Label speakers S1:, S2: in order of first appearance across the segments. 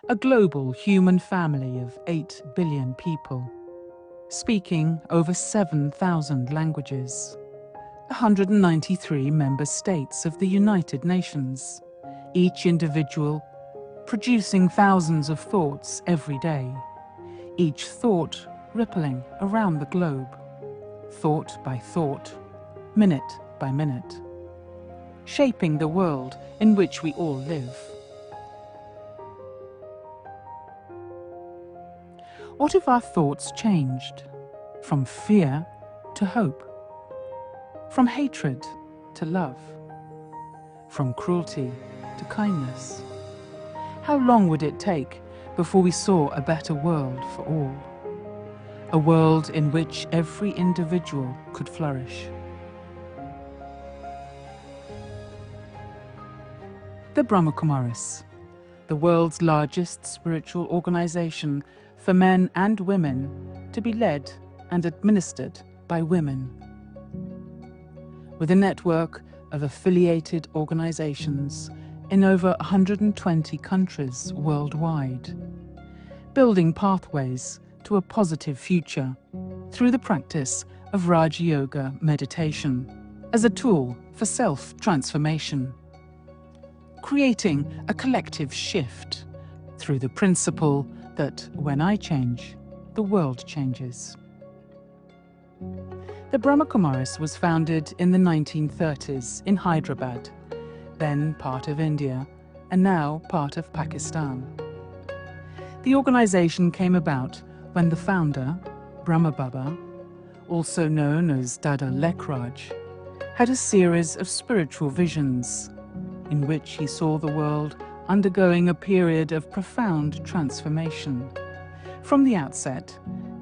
S1: a global human family of 8 billion people, speaking over 7,000 languages, 193 member states of the United Nations, each individual producing thousands of thoughts every day, each thought rippling around the globe, thought by thought, minute by minute, shaping the world in which we all live. What if our thoughts changed from fear to hope, from hatred to love, from cruelty to kindness? How long would it take before we saw a better world for all? A world in which every individual could flourish. The Brahma Kumaris, the world's largest spiritual organization for men and women to be led and administered by women. With a network of affiliated organizations in over 120 countries worldwide, building pathways to a positive future through the practice of Raja Yoga meditation as a tool for self-transformation, creating a collective shift through the principle that when I change, the world changes. The Brahma Kumaris was founded in the 1930s in Hyderabad, then part of India and now part of Pakistan. The organization came about when the founder, Brahma Baba, also known as Dada Lekhraj, had a series of spiritual visions in which he saw the world undergoing a period of profound transformation. From the outset,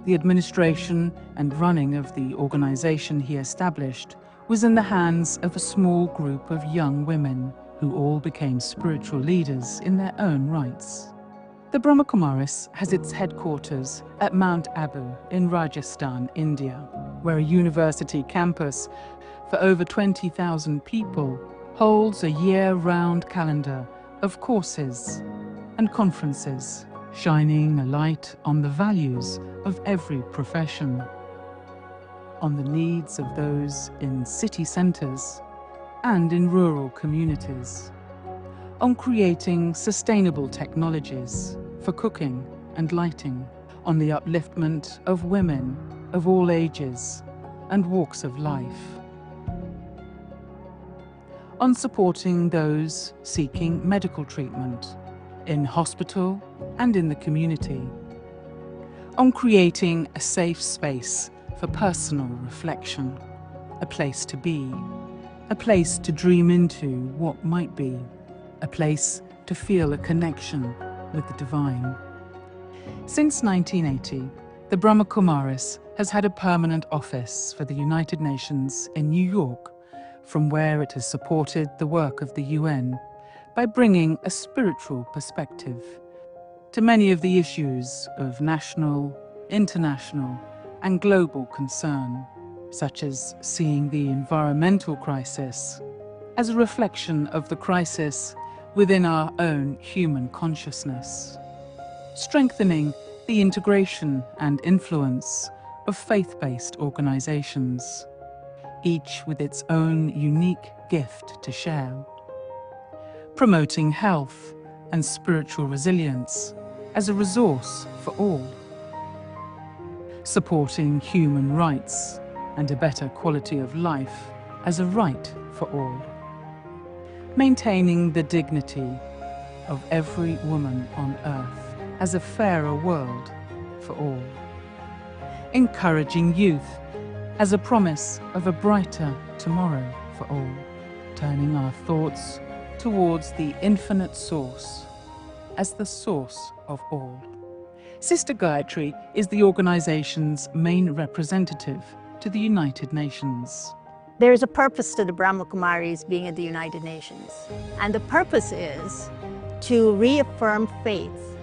S1: the administration and running of the organization he established was in the hands of a small group of young women who all became spiritual leaders in their own rights. The Brahma Kumaris has its headquarters at Mount Abu in Rajasthan, India, where a university campus for over 20,000 people holds a year-round calendar of courses and conferences, shining a light on the values of every profession, on the needs of those in city centres and in rural communities, on creating sustainable technologies for cooking and lighting, on the upliftment of women of all ages and walks of life, on supporting those seeking medical treatment in hospital and in the community, on creating a safe space for personal reflection, a place to be, a place to dream into what might be, a place to feel a connection with the divine. Since 1980, the Brahma Kumaris has had a permanent office for the United Nations in New York, from where it has supported the work of the UN by bringing a spiritual perspective to many of the issues of national, international, and global concern, such as seeing the environmental crisis as a reflection of the crisis within our own human consciousness, strengthening the integration and influence of faith-based organizations, each with its own unique gift to share, promoting health and spiritual resilience as a resource for all, supporting human rights and a better quality of life as a right for all, maintaining the dignity of every woman on earth as a fairer world for all, encouraging youth as a promise of a brighter tomorrow for all, turning our thoughts towards the infinite source as the source of all. Sister Gayatri is the organization's main representative to the United Nations.
S2: There is a purpose to the Brahma Kumaris being at the United Nations, and the purpose is to reaffirm faith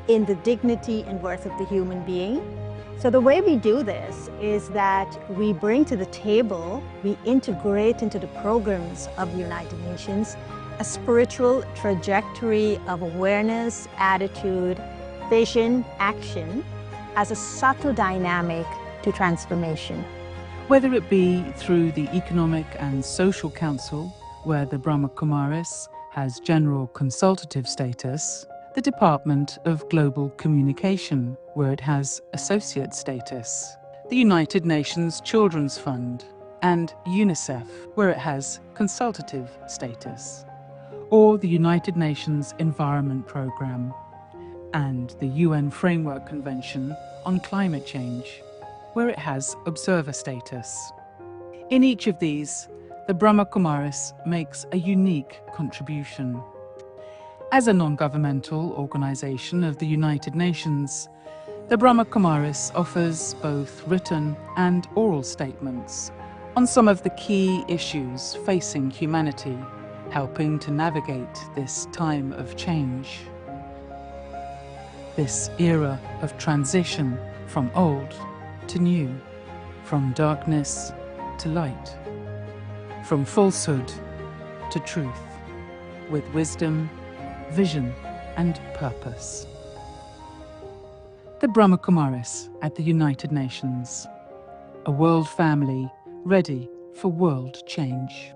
S2: in the dignity and worth of the human being. So the way we do this is that we bring to the table, we integrate into the programs of the United Nations a spiritual trajectory of awareness, attitude, vision, action as a subtle dynamic to transformation.
S1: Whether it be through the Economic and Social Council, where the Brahma Kumaris has general consultative status, the Department of Global Communication, where it has associate status, the United Nations Children's Fund, and UNICEF, where it has consultative status, or the United Nations Environment Programme, and the UN Framework Convention on Climate Change, where it has observer status. In each of these, the Brahma Kumaris makes a unique contribution. As a non-governmental organization of the United Nations, the Brahma Kumaris offers both written and oral statements on some of the key issues facing humanity, helping to navigate this time of change. This era of transition from old to new, from darkness to light, from falsehood to truth, with wisdom, vision, and purpose. The Brahma Kumaris at the United Nations, a world family ready for world change.